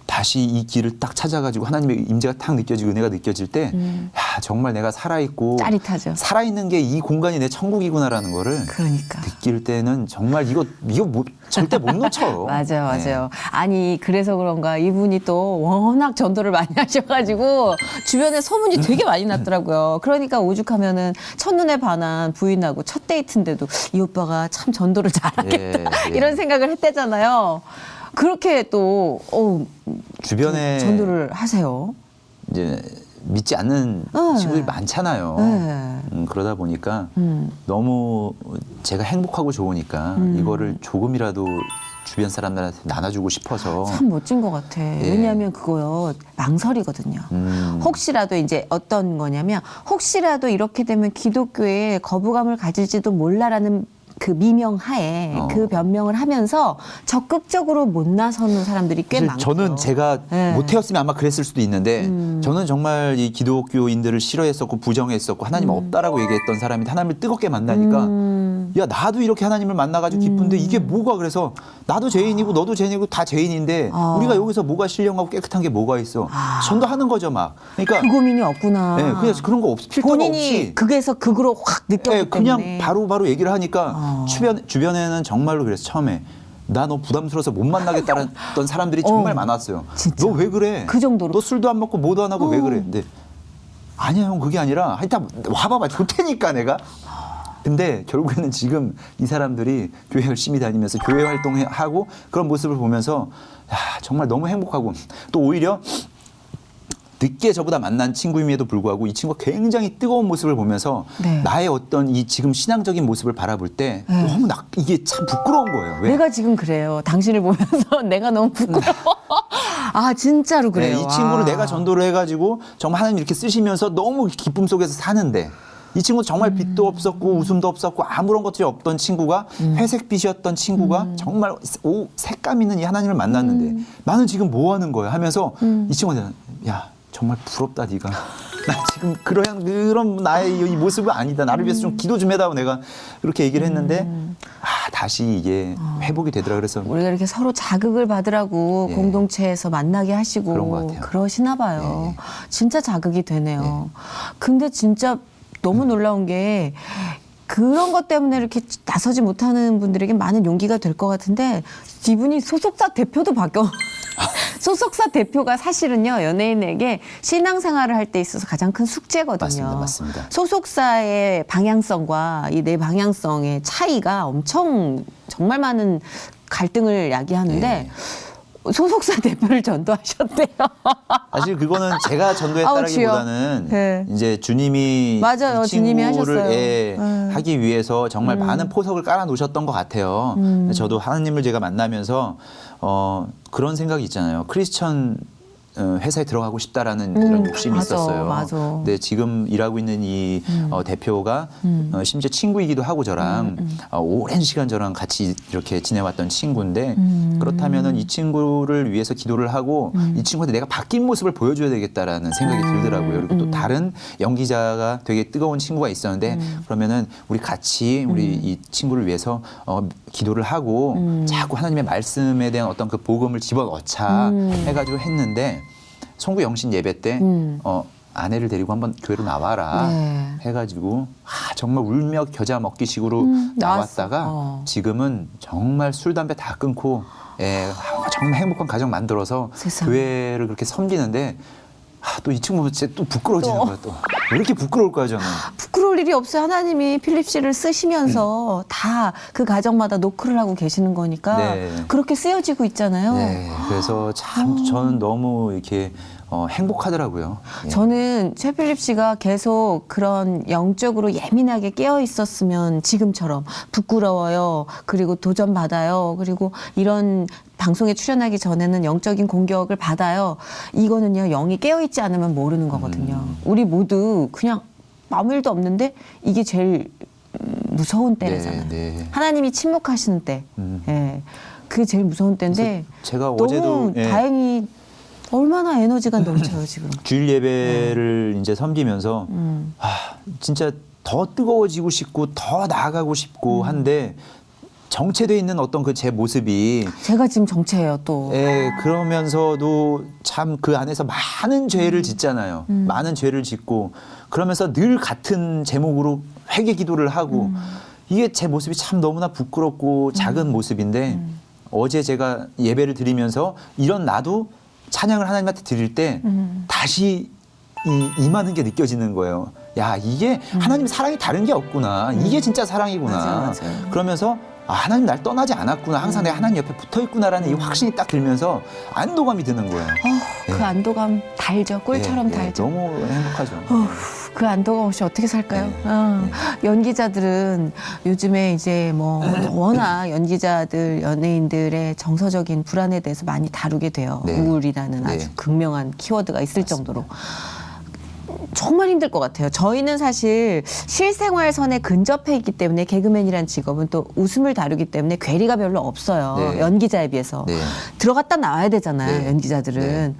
다시 이 길을 딱 찾아가지고 하나님의 임재가 탁 느껴지고 은혜가 느껴질 때 야, 정말 내가 살아있고 짜릿하죠. 살아있는 게 이 공간이 내 천국이구나라는 거를 그러니까. 느낄 때는 정말 이거 절대 못 놓쳐. 맞아요. 아니 그래서 그런가 이분이 또 워낙 전도를 많이 하셔가지고 주변에 소문이 되게 많이 났더라고요. 그러니까 오죽하면은 첫눈에 반한 부인하고 첫 데이트인데도 이 오빠가 참 전도를 잘하겠다 예. 이런 생각을 했대잖아요. 그렇게 또 주변에 전도를 하세요. 이제 믿지 않는 친구들이 많잖아요. 네. 그러다 보니까 너무 제가 행복하고 좋으니까 이거를 조금이라도 주변 사람들한테 나눠주고 싶어서 참 멋진 것 같아. 왜냐하면 그거요 망설이거든요. 혹시라도 이제 어떤 거냐면 혹시라도 이렇게 되면 기독교에 거부감을 가질지도 몰라라는 그 미명하에 그 변명을 하면서 적극적으로 못 나서는 사람들이 꽤 사실 많고. 저는 제가 네. 못해였으면 아마 그랬을 수도 있는데 저는 정말 이 기독교인들을 싫어했었고 부정했었고 하나님 없다라고 얘기했던 사람이 하나님을 뜨겁게 만나니까 야 나도 이렇게 하나님을 만나가지고 기쁜데 이게 뭐가 그래서 나도 죄인이고 너도 죄인이고 다 죄인인데 우리가 여기서 뭐가 신령하고 깨끗한 게 뭐가 있어. 전도하는 거죠 막. 그러니까 그 고민이 없구나. 네, 그래서 그런 거 필터가 본인이 없이 극에서 극으로 확 느꼈기 네, 그냥 때문에. 바로 얘기를 하니까 주변에는 정말로 그래서 처음에 나 너 부담스러워서 못 만나겠다는 사람들이 정말 많았어요. 진짜. 너 왜 그래? 그 정도로. 너 술도 안 먹고 뭐도 안 하고 왜 그래? 근데 아니야 형 그게 아니라 하여튼 와봐봐 좋 테니까 내가. 근데 결국에는 지금 이 사람들이 교회 열심히 다니면서 교회 활동하고 그런 모습을 보면서 야, 정말 너무 행복하고 또 오히려 늦게 저보다 만난 친구임에도 불구하고 이 친구가 굉장히 뜨거운 모습을 보면서 네. 나의 어떤 이 지금 신앙적인 모습을 바라볼 때 너무 이게 참 부끄러운 거예요. 왜? 내가 지금 그래요. 당신을 보면서 내가 너무 부끄러워. 아 진짜로 그래요. 네, 이 친구를 아. 내가 전도를 해가지고 정말 하나님 이렇게 쓰시면서 너무 기쁨 속에서 사는데 이 친구 정말 빛도 없었고 웃음도 없었고 아무런 것들이 없던 친구가 회색빛이었던 친구가 정말 색감 있는 이 하나님을 만났는데 나는 지금 뭐 하는 거야 하면서 이 친구한테 야 정말 부럽다 네가 나 지금 그런 나의 이 모습은 아니다 나를 위해서 좀 기도 좀 해다오 내가 그렇게 얘기를 했는데 다시 이게 회복이 되더라 그래서 우리가 이렇게 서로 자극을 받으라고 예. 공동체에서 만나게 그런 것 하시고 같아요. 그러시나 봐요. 예. 진짜 자극이 되네요. 근데 진짜 너무 놀라운 게 그런 것 때문에 이렇게 나서지 못하는 분들에게 많은 용기가 될 것 같은데 이분이 소속사 대표도 바뀌어. 소속사 대표가 사실은요 연예인에게 신앙생활을 할 때 있어서 가장 큰 숙제거든요. 맞습니다. 소속사의 방향성과 이 내 방향성의 차이가 엄청 정말 많은 갈등을 야기하는데 예. 소속사 대표를 전도하셨대요. 사실 그거는 제가 전도했다라기보다는 네. 이제 주님이 맞아요. 이 주님이 친구를 하셨어요. 하기 위해서 정말 많은 포석을 깔아 놓으셨던 것 같아요. 저도 하나님을 제가 만나면서 그런 생각이 있잖아요. 크리스천 회사에 들어가고 싶다라는 이런 욕심이 맞아, 있었어요. 맞아. 근데 지금 일하고 있는 이 대표가 심지어 친구이기도 하고 저랑 오랜 시간 저랑 같이 이렇게 지내왔던 친구인데 그렇다면은 이 친구를 위해서 기도를 하고 이 친구한테 내가 바뀐 모습을 보여줘야 되겠다라는 생각이 들더라고요. 그리고 또 다른 연기자가 되게 뜨거운 친구가 있었는데 그러면은 우리 같이 우리 이 친구를 위해서 기도를 하고 자꾸 하나님의 말씀에 대한 어떤 그 복음을 집어넣자 해가지고 했는데 송구 영신 예배 때 아내를 데리고 한번 교회로 나와라 네. 해가지고 정말 울며 겨자 먹기 식으로 나왔다가 나왔어. 지금은 정말 술 담배 다 끊고 정말 행복한 가정 만들어서 세상에. 교회를 그렇게 섬기는데 또 이 친구 진짜 또 부끄러워지는 거야 또. 왜 이렇게 부끄러울까요 저는? 부끄러울 일이 없어요. 하나님이 필립 씨를 쓰시면서 다 그 가정마다 노크를 하고 계시는 거니까 네. 그렇게 쓰여지고 있잖아요. 네, 그래서 참 저는 너무 이렇게 행복하더라고요. 예. 저는 최 필립 씨가 계속 그런 영적으로 예민하게 깨어 있었으면 지금처럼 부끄러워요. 그리고 도전받아요. 그리고 이런 방송에 출연하기 전에는 영적인 공격을 받아요. 이거는요, 영이 깨어 있지 않으면 모르는 거거든요. 우리 모두 그냥 아무 일도 없는데 이게 제일 무서운 때잖아요. 네. 하나님이 침묵하시는 때. 예. 그게 제일 무서운 때인데 제가 너무 어제도 다행히 얼마나 에너지가 넘쳐요, 지금. 주일 예배를 이제 섬기면서 진짜 더 뜨거워지고 싶고 더 나아가고 싶고 한데 정체돼 있는 어떤 그 제 모습이 제가 지금 정체예요, 또. 그러면서도 참 그 안에서 많은 죄를 짓잖아요. 많은 죄를 짓고 그러면서 늘 같은 제목으로 회개 기도를 하고 이게 제 모습이 참 너무나 부끄럽고 작은 모습인데 어제 제가 예배를 드리면서 이런 나도 찬양을 하나님한테 드릴 때 다시 임하는 게 느껴지는 거예요. 야, 이게 하나님 사랑이 다른 게 없구나. 이게 진짜 사랑이구나. 맞아요. 그러면서 하나님 날 떠나지 않았구나. 항상 내가 하나님 옆에 붙어 있구나라는 이 확신이 딱 들면서 안도감이 드는 거예요. 그 안도감 달죠. 꿀처럼 달죠. 너무 행복하죠. 그 안도감 없이 어떻게 살까요? 연기자들은 요즘에 이제 뭐 워낙 연기자들, 연예인들의 정서적인 불안에 대해서 많이 다루게 돼요. 네. 우울이라는 아주 극명한 키워드가 있을 정도로. 정말 힘들 것 같아요. 저희는 사실 실생활선에 근접해 있기 때문에 개그맨이란 직업은 또 웃음을 다루기 때문에 괴리가 별로 없어요. 네. 연기자에 비해서. 네. 들어갔다 나와야 되잖아요. 네. 연기자들은. 네.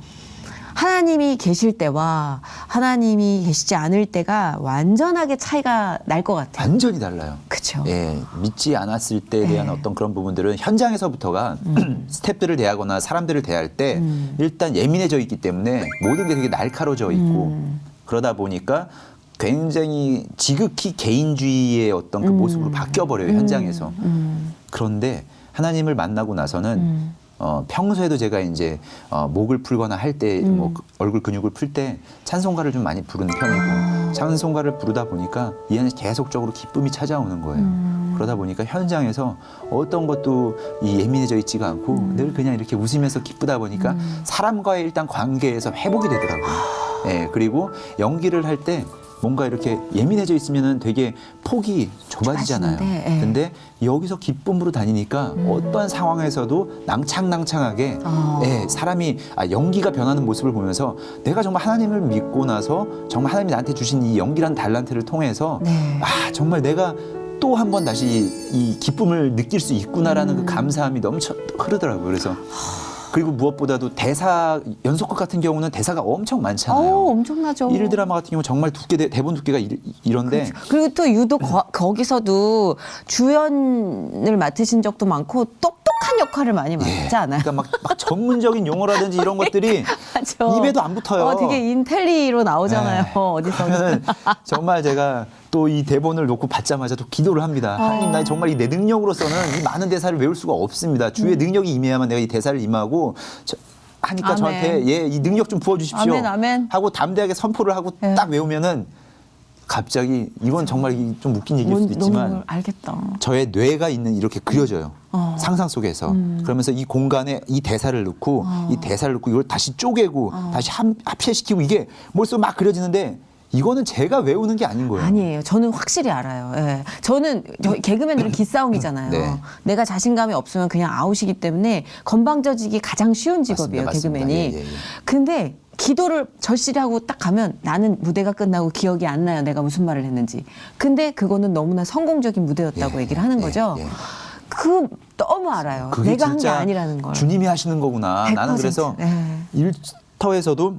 하나님이 계실 때와 하나님이 계시지 않을 때가 완전하게 차이가 날 것 같아요. 완전히 달라요. 그죠? 그렇죠. 예, 믿지 않았을 때에 대한 어떤 그런 부분들은 현장에서부터가 스태프들을 대하거나 사람들을 대할 때 일단 예민해져 있기 때문에 모든 게 되게 날카로워져 있고 그러다 보니까 굉장히 지극히 개인주의의 어떤 그 모습으로 바뀌어버려요, 현장에서. 그런데 하나님을 만나고 나서는 평소에도 제가 이제 목을 풀거나 할 때 뭐 얼굴 근육을 풀 때 찬송가를 좀 많이 부르는 편이고 찬송가를 부르다 보니까 이 안에 계속적으로 기쁨이 찾아오는 거예요. 그러다 보니까 현장에서 어떤 것도 예민해져 있지가 않고 늘 그냥 이렇게 웃으면서 기쁘다 보니까 사람과의 일단 관계에서 회복이 되더라고요. 예, 그리고 연기를 할 때 뭔가 이렇게 예민해져 있으면은 되게 폭이 좁아지잖아요. 좁아지는데, 예. 근데 여기서 기쁨으로 다니니까 어떤 상황에서도 낭창낭창하게 예, 사람이 연기가 변하는 모습을 보면서 내가 정말 하나님을 믿고 나서 정말 하나님이 나한테 주신 이 연기란 달란트를 통해서 네. 정말 내가 또 한 번 다시 이 기쁨을 느낄 수 있구나라는 그 감사함이 넘쳐 흐르더라고요. 그래서 그리고 무엇보다도 대사 연속극 같은 경우는 대사가 엄청 많잖아요. 엄청나죠. 일일 드라마 같은 경우 정말 대본 두께가 이런데 그리고 또 유독 거기서도 주연을 맡으신 적도 많고 똑똑한 역할을 많이 맡지 않아요? 그러니까 막 전문적인 용어라든지 이런 것들이 맞죠. 입에도 안 붙어요. 되게 인텔리로 나오잖아요. 네. 어디서. 그러면 정말 제가 또 이 대본을 놓고 받자마자 또 기도를 합니다. 하나님, 나 정말 내 능력으로서는 이 많은 대사를 외울 수가 없습니다. 주의 능력이 임해야만 내가 이 대사를 임하고 하니까 아멘. 저한테 이 능력 좀 부어주십시오. 아멘, 아멘. 하고 담대하게 선포를 하고 네. 딱 외우면은 갑자기 이건 정말 좀 웃긴 얘기일 수도 너무 있지만 알겠다. 저의 뇌가 있는 이렇게 그려져요. 상상 속에서. 그러면서 이 공간에 이 대사를 넣고 이 대사를 넣고 이걸 다시 쪼개고 다시 합체시키고 이게 머릿속에 막 그려지는데 이거는 제가 외우는 게 아닌 거예요. 아니에요. 저는 확실히 알아요. 예. 저는 개그맨들은 기싸움이잖아요. 네. 내가 자신감이 없으면 그냥 아웃이기 때문에 건방져지기 가장 쉬운 직업이에요. 맞습니다. 개그맨이. 예. 근데 기도를 절실히 하고 딱 가면 나는 무대가 끝나고 기억이 안 나요. 내가 무슨 말을 했는지. 근데 그거는 너무나 성공적인 무대였다고 얘기를 하는 거죠. 그 너무 알아요. 그게 내가 한 게 진짜 아니라는 걸. 주님이 하시는 거구나. 100%. 나는 그래서 예. 일터에서도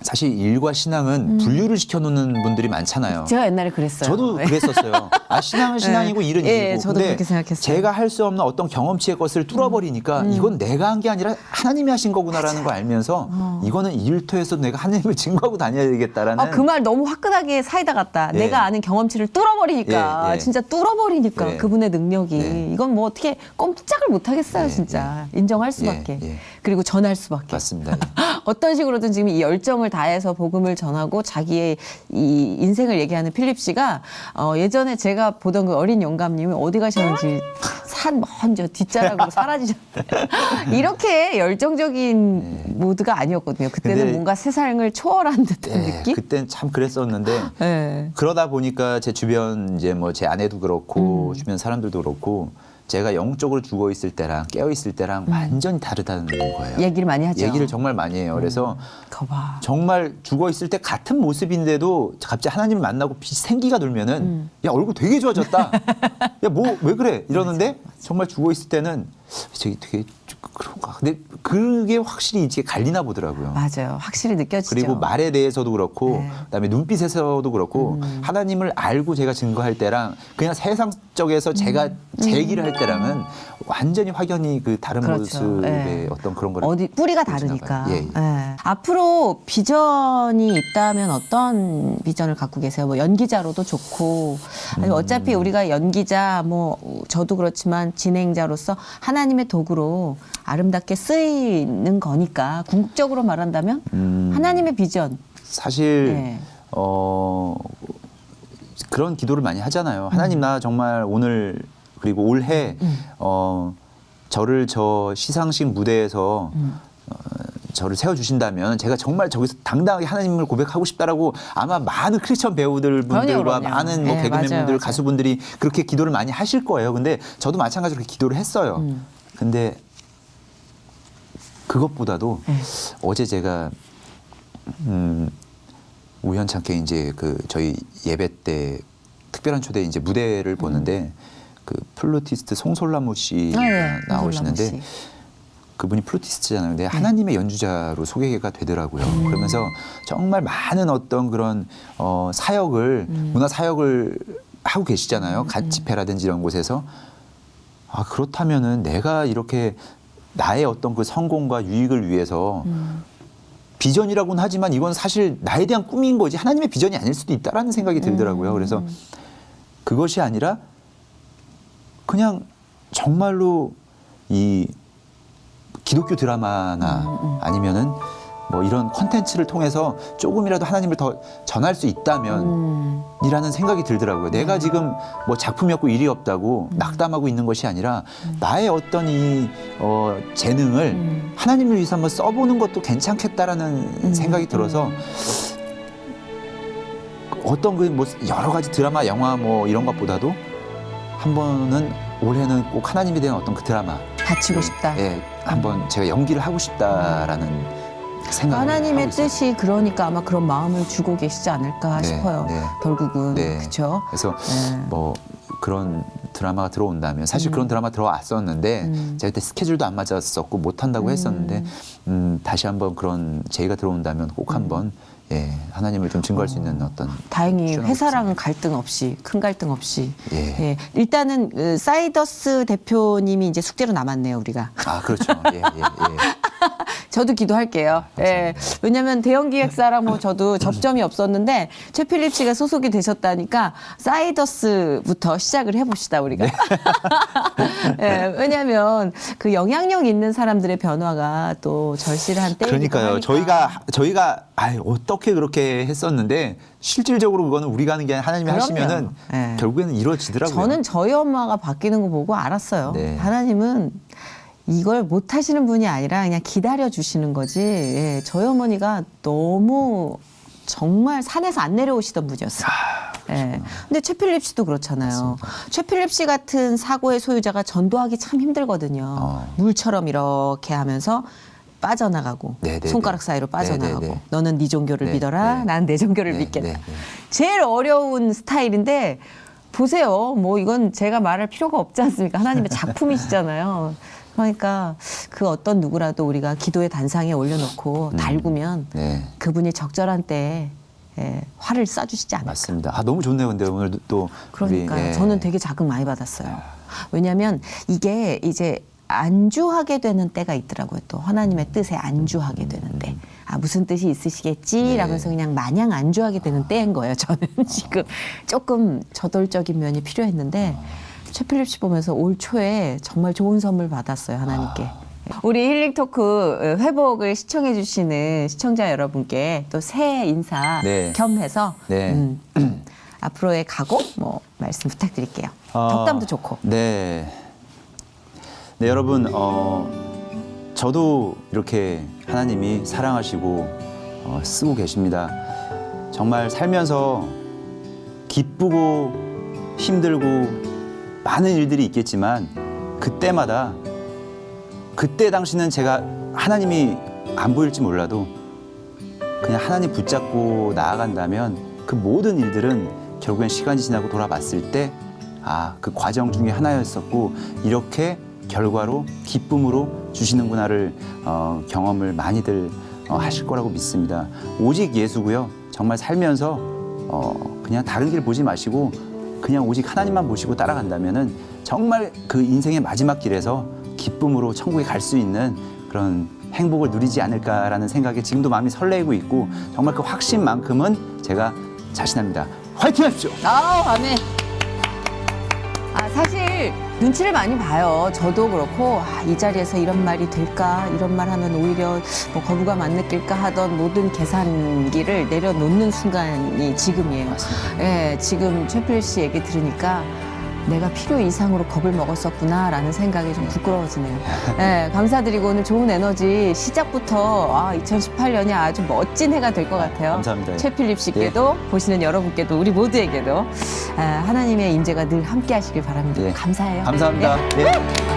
사실 일과 신앙은 분류를 시켜놓는 분들이 많잖아요. 제가 옛날에 그랬어요. 저도 예. 그랬었어요. 신앙은 신앙이고 일은 예, 일이고. 저도 근데 그렇게 생각했어요. 제가 할 수 없는 어떤 경험치의 것을 뚫어버리니까 이건 내가 한 게 아니라 하나님이 하신 거구나라는 걸 알면서 이거는 일터에서 내가 하나님을 증거하고 다녀야 되겠다라는. 그 말 너무 화끈하게 사이다 같다. 예. 내가 아는 경험치를 뚫어버리니까 예. 진짜 뚫어버리니까 예. 그분의 능력이 네. 이건 뭐 어떻게 꼼짝을 못 하겠어요 예. 진짜. 인정할 수밖에. 예. 그리고 전할 수밖에. 맞습니다. 어떤 식으로든 지금 이 열정을 다해서 복음을 전하고 자기의 이 인생을 얘기하는 필립 씨가 예전에 제가 보던 그 어린 영감님이 어디 가셨는지 산 먼저 뒷자락으로 사라지셨대요. 이렇게 열정적인 모드가 아니었거든요. 그때는 근데 뭔가 세상을 초월한 듯한 느낌? 그땐 참 그랬었는데 네. 그러다 보니까 제 주변 이제 뭐 제 아내도 그렇고 주변 사람들도 그렇고 제가 영적으로 죽어 있을 때랑 깨어 있을 때랑 완전히 다르다는 거예요. 얘기를 많이 하죠. 얘기를 정말 많이 해요. 그래서 거봐. 정말 죽어 있을 때 같은 모습인데도 갑자기 하나님을 만나고 생기가 돌면은 야 얼굴 되게 좋아졌다. 야 뭐 왜 그래 이러는데 정말 죽어 있을 때는 되게 그런가. 근데 그게 확실히 이제 갈리나 보더라고요. 맞아요. 확실히 느껴지죠. 그리고 말에 대해서도 그렇고 네. 그다음에 눈빛에서도 그렇고 하나님을 알고 제가 증거할 때랑 그냥 세상적에서 제가 제 얘기를 할 때랑은 완전히 확연히 그 다른 그렇죠. 모습의 네. 어떤 그런 거를 어디 뿌리가 보여주나 다르니까. 봐요. 예. 예. 앞으로 비전이 있다면 어떤 비전을 갖고 계세요? 뭐 연기자로도 좋고 아니 어차피 우리가 연기자 뭐 저도 그렇지만 진행자로서 하나님의 도구로 아름답게 쓰이는 거니까 궁극적으로 말한다면 하나님의 비전. 사실 네. 그런 기도를 많이 하잖아요. 하나님 나 정말 오늘 그리고 올해 저를 저 시상식 무대에서 저를 세워주신다면 제가 정말 저기서 당당하게 하나님을 고백하고 싶다라고 아마 많은 크리스천 배우들과 그럼요. 많은 뭐 네, 개그맨분들 맞아요. 가수분들이 그렇게 기도를 많이 하실 거예요. 근데 저도 마찬가지로 그렇게 기도를 했어요. 근데 그것보다도 어제 제가 우연찮게 이제 그 저희 예배 때 특별한 초대 이제 무대를 보는데 그 플루티스트 송솔라무 씨가 나오시는데 송솔라무 씨. 그분이 플루티스트잖아요. 근데 하나님의 연주자로 소개가 되더라고요. 그러면서 정말 많은 어떤 그런 사역을 문화 사역을 하고 계시잖아요. 집회라든지 이런 곳에서. 아, 그렇다면은 내가 이렇게 나의 어떤 그 성공과 유익을 위해서 비전이라고는 하지만 이건 사실 나에 대한 꿈인 거지 하나님의 비전이 아닐 수도 있다라는 생각이 들더라고요. 그래서 그것이 아니라 그냥 정말로 이 기독교 드라마나 아니면은 뭐 이런 콘텐츠를 통해서 조금이라도 하나님을 더 전할 수 있다면 이라는 생각이 들더라고요. 내가 지금 뭐 작품이 없고 일이 없다고 낙담하고 있는 것이 아니라 나의 어떤 이 재능을 하나님을 위해서 한번 써보는 것도 괜찮겠다라는 생각이 들어서 어떤 그 뭐 여러 가지 드라마, 영화 뭐 이런 것보다도 한 번은 올해는 꼭 하나님에 대한 어떤 그 드라마 바치고 싶다. 예, 한번 제가 연기를 하고 싶다라는 생각을 하나님의 하고 있어요. 뜻이 그러니까 아마 그런 마음을 주고 계시지 않을까 네, 싶어요. 네. 결국은 네. 그렇죠. 그래서 네. 뭐 그런 드라마가 들어온다면 사실 그런 드라마 들어왔었는데 제가 그때 스케줄도 안 맞았었고 못 한다고 했었는데 다시 한번 그런 제의가 들어온다면 꼭 한번 예, 하나님을 좀 증거할 수 있는 어떤 다행히 출연하고 회사랑 있습니다. 갈등 없이 큰 갈등 없이 예. 예, 일단은 그 사이더스 대표님이 이제 숙제로 남았네요 우리가. 아 그렇죠. 예, 예, 예. 저도 기도할게요. 예. 왜냐하면 대형 기획사랑 뭐 저도 접점이 없었는데 최필립 씨가 소속이 되셨다니까 사이더스부터 시작을 해봅시다 우리가. 네. 예, 왜냐하면 그 영향력 있는 사람들의 변화가 또 절실한 때이기도 그러니까요. 하니까. 저희가 어떻게 그렇게 했었는데 실질적으로 그거는 우리가 하는 게 아니라 하나님이 그럼요. 하시면은 예. 결국에는 이루어지더라고요. 저는 저희 엄마가 바뀌는 거 보고 알았어요. 네. 하나님은 이걸 못 하시는 분이 아니라 그냥 기다려 주시는 거지. 예, 저희 어머니가 너무 정말 산에서 안 내려오시던 분이었어요. 예. 근데 최필립 씨도 그렇잖아요. 최필립 씨 같은 사고의 소유자가 전도하기 참 힘들거든요. 물처럼 이렇게 하면서 빠져나가고 네네네. 손가락 사이로 빠져나가고 네네네. 너는 네 종교를 네, 믿어라. 네. 난 내 종교를 네, 믿겠다. 네, 네. 제일 어려운 스타일인데 보세요. 뭐 이건 제가 말할 필요가 없지 않습니까? 하나님의 작품이시잖아요. 그러니까 그 어떤 누구라도 우리가 기도의 단상에 올려놓고 달구면 네. 그분이 적절한 때에 예, 화를 쏴주시지 않을까. 맞습니다. 아, 너무 좋네요. 근데 오늘 또 그러니까 우리, 예. 저는 되게 자극 많이 받았어요. 왜냐하면 이게 이제 안주하게 되는 때가 있더라고요. 또 하나님의 뜻에 안주하게 되는데 아 무슨 뜻이 있으시겠지 라면서 그냥 마냥 안주하게 되는 때인 거예요. 저는 지금 조금 저돌적인 면이 필요했는데 최필립 씨 보면서 올 초에 정말 좋은 선물 받았어요. 하나님께. 우리 힐링 토크 회복을 시청해 주시는 시청자 여러분께 또 새해 인사 네. 겸해서 네. 앞으로의 각오 뭐 말씀 부탁드릴게요. 덕담도 좋고. 네. 네, 여러분, 저도 이렇게 하나님이 사랑하시고 쓰고 계십니다. 정말 살면서 기쁘고 힘들고 많은 일들이 있겠지만 그때마다 그때 당시는 제가 하나님이 안 보일지 몰라도 그냥 하나님 붙잡고 나아간다면 그 모든 일들은 결국엔 시간이 지나고 돌아봤을 때 그 과정 중에 하나였었고 이렇게 결과로 기쁨으로 주시는구나를 경험을 많이들 하실 거라고 믿습니다. 오직 예수고요. 정말 살면서 그냥 다른 길 보지 마시고 그냥 오직 하나님만 보시고 따라간다면은 정말 그 인생의 마지막 길에서 기쁨으로 천국에 갈 수 있는 그런 행복을 누리지 않을까라는 생각에 지금도 마음이 설레고 있고 정말 그 확신만큼은 제가 자신합니다. 화이팅 하십시오. 아멘. 사실 눈치를 많이 봐요. 저도 그렇고 이 자리에서 이런 말이 될까 이런 말 하면 오히려 뭐 거부감 안 느낄까 하던 모든 계산기를 내려놓는 순간이 지금이에요. 예, 지금 최필 씨 얘기 들으니까 내가 필요 이상으로 겁을 먹었었구나라는 생각이 좀 부끄러워지네요. 예, 감사드리고 오늘 좋은 에너지 시작부터 2018년이 아주 멋진 해가 될 것 같아요. 감사합니다. 최필립 씨께도 보시는 여러분께도 우리 모두에게도 하나님의 임재가 늘 함께 하시길 바랍니다. 감사해요. 감사합니다. 네. 예.